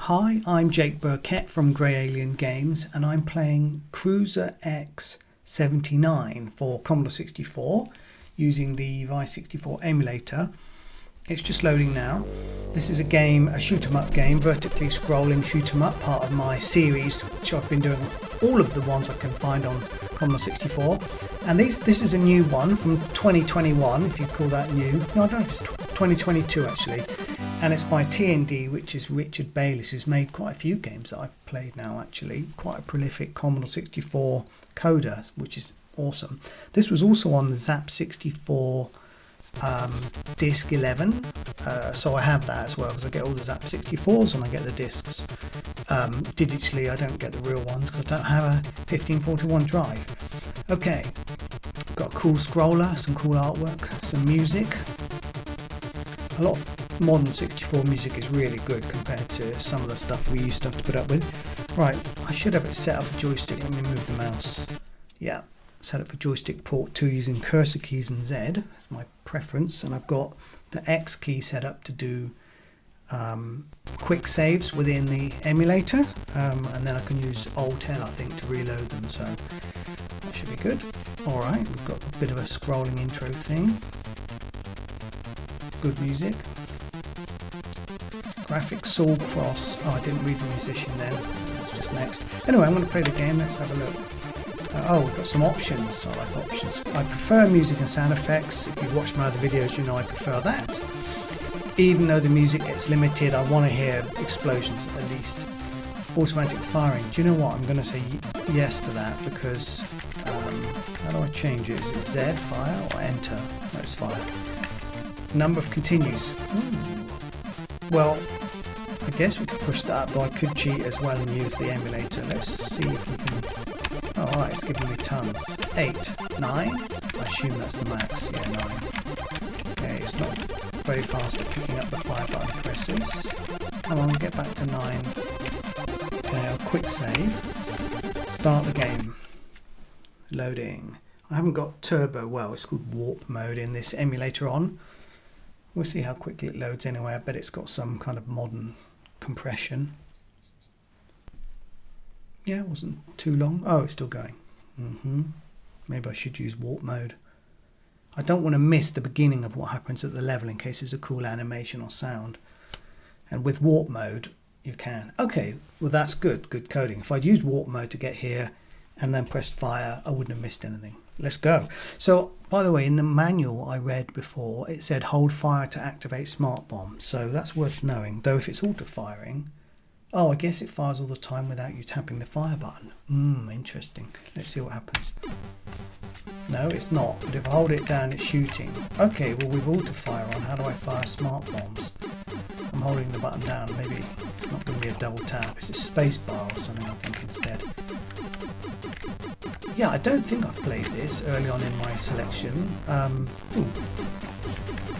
Hi, I'm Jake Burkett from Grey Alien Games and I'm playing Cruiser X79 for Commodore 64 using the Vice64 emulator. It's just loading now. This is a game, a shoot 'em up game, vertically scrolling shoot 'em up, part of my series, which I've been doing all of the ones I can find on Commodore 64. And this is a new one from 2021, if you call that new. No, I don't know if it's 2022 actually. And it's by T&D, which is Richard Bayliss, who's made quite a few games that I've played now actually. Quite a prolific Commodore 64 coder, which is awesome. This was also on the Zap64 disc 11, so I have that as well because I get all the Zap 64s and I get the discs digitally. I don't get the real ones because I don't have a 1541 drive. Okay, got a cool scroller, some cool artwork, some music. A lot of modern 64 music is really good compared to some of the stuff we used to have to put up with. Right, I should have it set up for joystick. Let me move the mouse. Yeah, set up for joystick port 2 using cursor keys and Z. That's my preference. And I've got the X key set up to do quick saves within the emulator. And then I can use Alt-L, I think, to reload them. So that should be good. Alright, we've got a bit of a scrolling intro thing. Good music. Graphics Saul Cross. Oh, I didn't read the musician then. It's just next. Anyway, I'm going to play the game. Let's have a look. Oh, we've got some options. I like options. I prefer music and sound effects. If you watch my other videos, you know I prefer that. Even though the music gets limited, I want to hear explosions at least. Automatic firing. Do you know what? I'm going to say yes to that because how do I change it? Is it Z, fire, or enter? No, it's fire. Number of continues. Ooh. Well, I guess we could push that up, but I could cheat as well and use the emulator. Let's see if we can. Oh, alright, it's giving me tons. 8, 9. I assume that's the max. Yeah, 9. Okay, it's not very fast at picking up the 5 button presses. Come on, get back to 9. Okay, I'll quick save. Start the game. Loading. I haven't got turbo, well, it's called warp mode in this emulator on. We'll see how quickly it loads anyway. I bet it's got some kind of modern compression. Yeah, it wasn't too long. Oh, it's still going. Maybe I should use warp mode. I don't want to miss the beginning of what happens at the level in case it's a cool animation or sound. And with warp mode, you can. Okay, well that's good. Good coding. If I'd used warp mode to get here and then pressed fire, I wouldn't have missed anything. Let's go. So, by the way, in the manual I read before, it said hold fire to activate smart bomb. So that's worth knowing. Though if it's auto firing, oh, I guess it fires all the time without you tapping the fire button. Interesting. Let's see what happens. No, it's not. But if I hold it down, it's shooting. Okay, well with auto fire on, how do I fire smart bombs? I'm holding the button down. Maybe it's not going to be a double tap. It's a space bar or something, I think, instead. Yeah, I don't think I've played this early on in my selection. And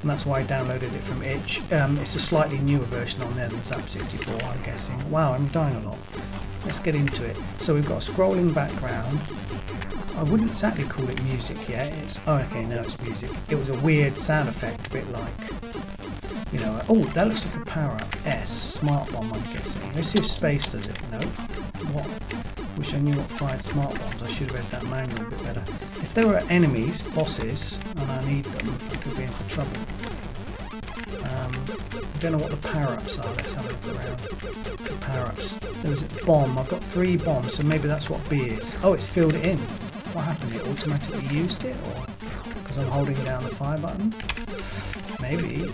that's why I downloaded it from itch. It's a slightly newer version on there than Zap64, I'm guessing. Wow, I'm dying a lot. Let's get into it. So we've got a scrolling background. I wouldn't exactly call it music yet. Oh, okay, now it's music. It was a weird sound effect, a bit like, you know, oh, that looks like a power-up. S, smart bomb, I'm guessing. Let's see if space does it. No. What? Wish I knew what fired smart bombs. I should have read that manual a bit better. If there were enemies, bosses, and I need them, I could be in for trouble. I don't know what the power-ups are. Let's have a look around. The power-ups. There was a bomb. I've got 3 bombs, so maybe that's what B is. Oh, it's filled it in. What happened? It automatically used it? Or because I'm holding down the fire button? Maybe.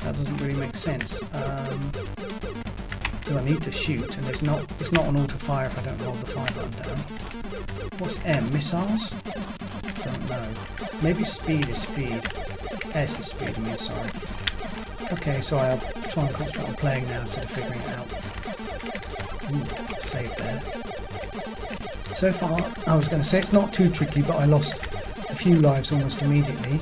That doesn't really make sense. Because I need to shoot, and it's not an auto fire if I don't hold the fire button down. What's M? Missiles? Don't know. Maybe speed is speed. S is speed, I mean, sorry. Okay, so I'll try and concentrate on playing now instead of figuring it out. Ooh, save there. So far, I was going to say it's not too tricky, but I lost a few lives almost immediately.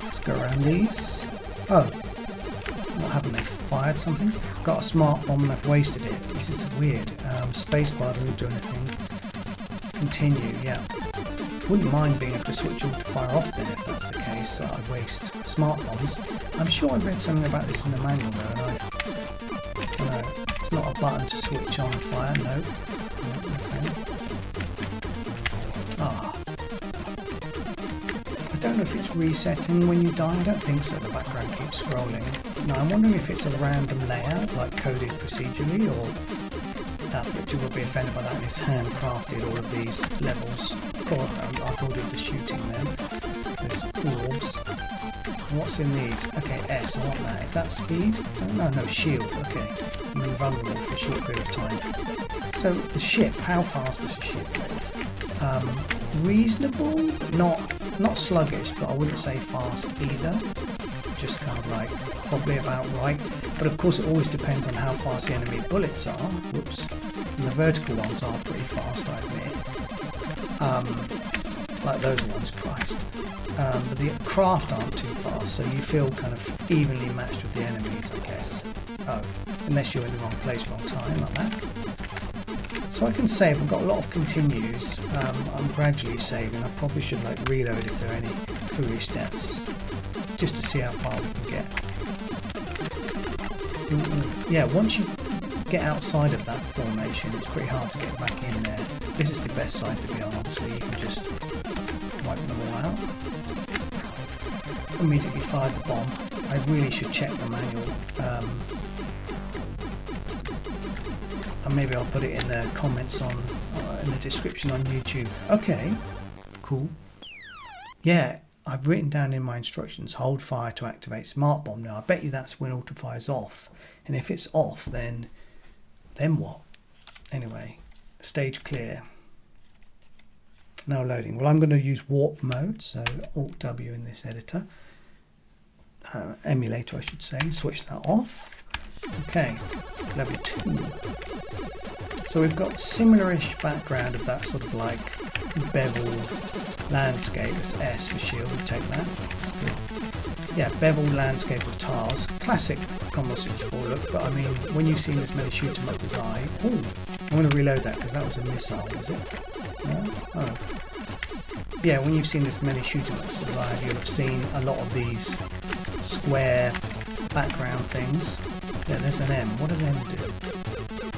Let's go around these. Oh, what happened? They fired something? Got a smart bomb and I've wasted it. This is weird. Spacebar doesn't do anything. Continue, yeah. Wouldn't mind being able to switch auto fire off then if that's the case. I waste smart bombs. I'm sure I read something about this in the manual though, and no, it's not a button to switch on fire. No. Okay. I don't know if it's resetting when you die. I don't think so. The background keeps scrolling. Now I'm wondering if it's a random layout, like coded procedurally, or Richard will be offended by that. He's handcrafted all of these levels. I thought it was shooting them. There's orbs. What's in these? Okay, S, I want that. Is that speed? No, shield. Okay. I'm invulnerable for a short period of time. So the ship, how fast does the ship move? Reasonable, not sluggish, but I wouldn't say fast either. Just kind of like probably about right. But of course it always depends on how fast the enemy bullets are. Whoops. And the vertical ones are pretty fast, I admit. Like those ones, Christ. But the craft aren't too fast, so you feel kind of evenly matched with the enemies, I guess. Oh, unless you're in the wrong place long time, like that. So I can save. I've got a lot of continues. I'm gradually saving. I probably should like reload if there are any foolish deaths, just to see how far we can get. Yeah, once you get outside of that formation, it's pretty hard to get back in there. This is the best side to be on, obviously. You can just wipe them all out. Immediately fire the bomb. I really should check the manual. And maybe I'll put it in the comments in the description on YouTube. Okay, cool. Yeah, I've written down in my instructions, hold fire to activate smart bomb. Now I bet you that's when auto fire's off. And if it's off, then what? Anyway, stage clear. Now loading. Well, I'm going to use warp mode, so Alt W in this editor. Emulator, I should say. Switch that off. Okay, level 2. So we've got similar-ish background of that sort of like bevel landscape. It's S for shield, we'll take that. Yeah, bevel landscape with tiles. Classic Commodore 64 look, but I mean, when you've seen as many shoot 'em up as I'm going to reload that because that was a missile, was it? No? Oh. Yeah, when you've seen as many shoot 'em ups as I have, you'll have seen a lot of these square background things. Yeah, there's an M. What does M do?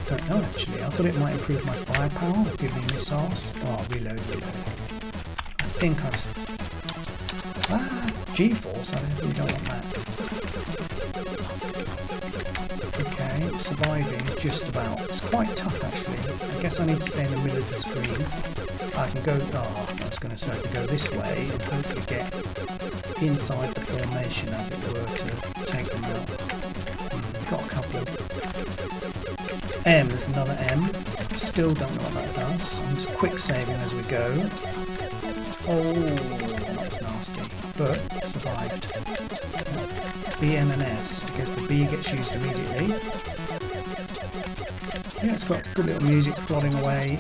Don't know actually. I thought it might improve my firepower, give me missiles. Oh, I'll reload. I think I've... G-force, I really don't want that. Okay, surviving just about. It's quite tough actually. I guess I need to stay in the middle of the screen. I can go, I was going to say I can go this way and hopefully get inside the formation as it were to take them out. Got a couple. M, there's another M. Still don't know what that does. I'm just quick saving as we go. Oh, that's nasty. But survived. B, M and S. I guess the B gets used immediately. Yeah, it's got good little music plodding away.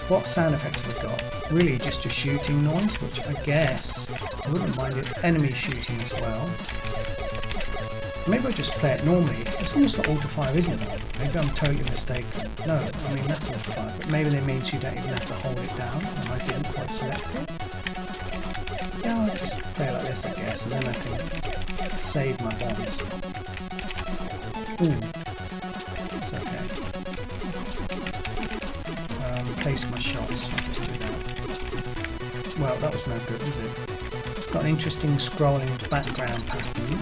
What sound effects have we got? Really just a shooting noise, which I guess I wouldn't mind it. Enemy shooting as well. Maybe I just play it normally. It's almost like auto fire, isn't it? Maybe I'm totally mistaken. No, I mean that's auto fire, but maybe they mean you don't even have to hold it down, and I didn't quite select it. Yeah, I'll just play like this, I guess, and then I can save my bombs. Ooh, it's okay. Place my shots. I'll just do that. Well, that was no good, was it? It's got an interesting scrolling background pattern.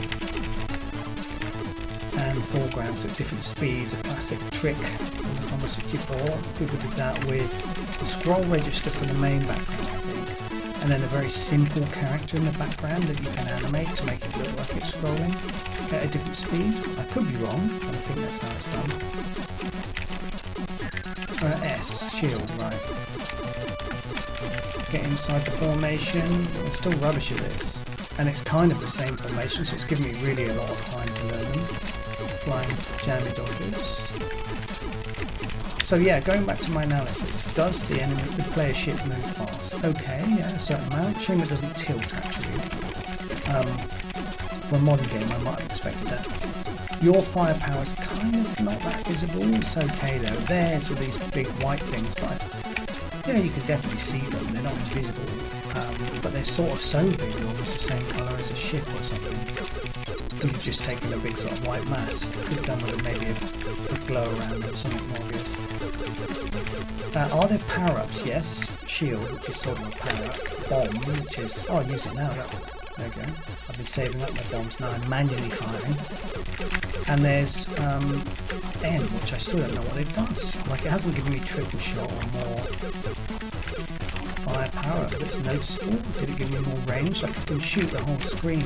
And foregrounds at different speeds, a classic trick on the 64. People did that with the scroll register for the main background, I think, and then a very simple character in the background that you can animate to make it look like it's scrolling at a different speed. I could be wrong, but I think that's how it's done. S, shield, right. Get inside the formation. I'm still rubbish at this, and it's kind of the same formation, so it's giving me really a lot of time to learn them. Flying jammy dodgers. So yeah, going back to my analysis, does the player ship move fast? Okay, yeah, a certain amount. Shame it doesn't tilt actually. For a modern game I might have expected that. Your firepower is kind of not that visible. It's okay though. There's all these big white things, but Yeah, you can definitely see them. They're not invisible, but they're sort of so big, they're almost the same colour as a ship or something. Could have just taken a big sort of white mass. Could have done with maybe a glow around them, something more obvious. Are there power-ups? Yes. Shield, which is sort of a power-up. Bomb, which is... oh, I'll use it now. Look. There we go. I've been saving up my bombs now. I'm manually firing. And there's N, which I still don't know what it does. Like, it hasn't given me triple shot or more fire power that's noticeable. Did it give me more range? Like, I can shoot the whole screen.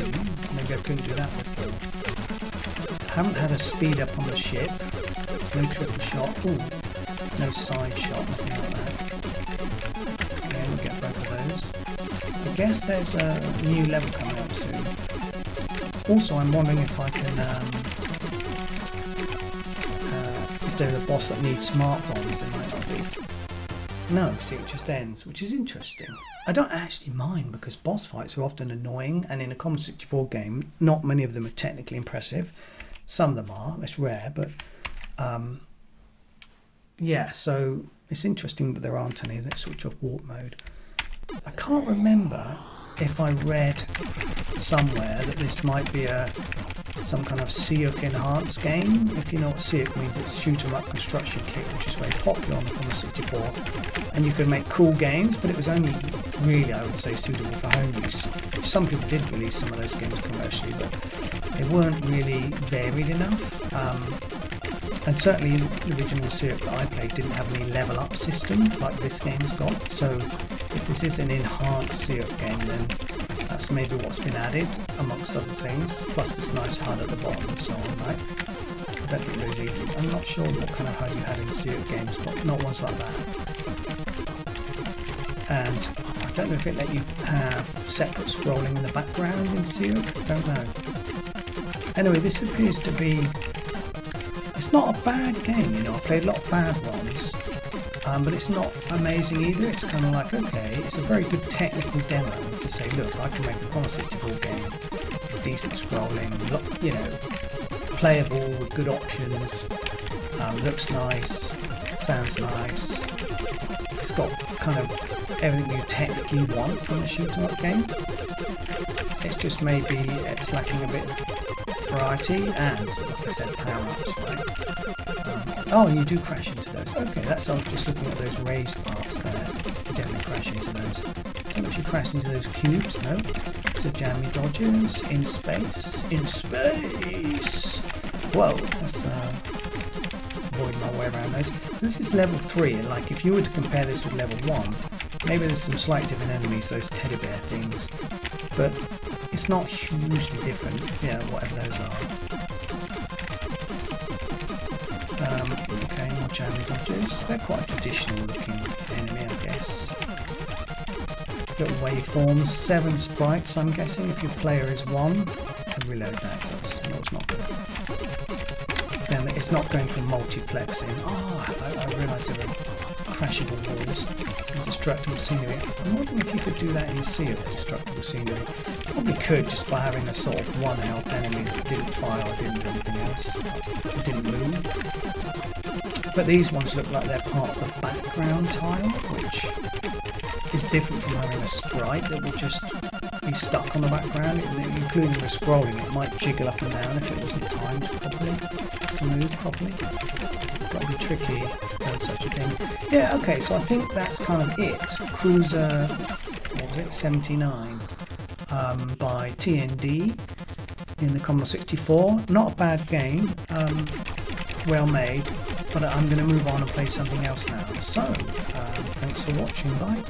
Maybe I couldn't do that before. Haven't had a speed up on the ship. No triple shot. Ooh. No side shot, nothing like that. Okay, we'll get both of those. I guess there's a new level coming up soon. Also, I'm wondering if I can, if there's a boss that needs smart bombs. There might not be. No, see, it just ends, which is interesting. I don't actually mind because boss fights are often annoying, and in a Commodore 64 game, not many of them are technically impressive. Some of them are. It's rare, but yeah, so it's interesting that there aren't any. Let's switch off warp mode. I can't remember if I read somewhere that this might be some kind of Siuk enhanced game. If you know what Siuk means, it's shoot 'em up construction kit, which is very popular on the Commodore 64. And you could make cool games, but it was only really, I would say, suitable for home use. Some people did release some of those games commercially, but they weren't really varied enough. And certainly the original Siuk that I played didn't have any level up system like this game's got. So if this is an enhanced Siuk game, then that's maybe what's been added amongst other things. Plus this nice HUD at the bottom and so on, right? I don't think those even, I'm not sure what kind of HUD you had in Siuk games, but not ones like that. And I don't know if it let you have separate scrolling in the background in Siuk. I don't know. Anyway, this appears to be... it's not a bad game, you know. I played a lot of bad ones, but it's not amazing either. It's kind of like, okay, it's a very good technical demo to say, look, I can make a Commodore 64 game, decent scrolling, you know, playable with good options, looks nice, sounds nice. It's got kind of everything you technically want from a shoot-'em-up game. It's just maybe it's lacking a bit of variety and, like I said, power-ups, right? Oh, you do crash into those. Okay, that's I was just looking at those raised parts there. You definitely crash into those. Don't know if you crash into those cubes, no. So jammy dodgers in space. In space! Whoa, let's avoid my way around those. So this is level 3, and like if you were to compare this with level 1, maybe there's some slightly different enemies, those teddy bear things, but it's not hugely different, yeah, whatever those are. Okay, more jammy dodgers. They're quite a traditional looking enemy, I guess. Little waveforms, 7 sprites, I'm guessing, if your player is 1. Can reload that, no, it's not good. Then it's not going for multiplexing. Oh, I realise there are crashable walls and destructible scenery. I'm wondering if you could do that in Sea of destructible scenery. Probably could, just by having a sort of 1 health enemy that didn't fire or didn't do anything else. It didn't move. But these ones look like they're part of the background tile, which is different from having a sprite that will just be stuck on the background, including the scrolling. It might jiggle up and down if it wasn't timed properly to move properly. That'd be tricky doing such a thing. Yeah, okay, so I think that's kind of it. Cruiser, what was it, 79 by TND in the Commodore 64. Not a bad game, well made, but I'm going to move on and play something else now. So, thanks for watching, bye.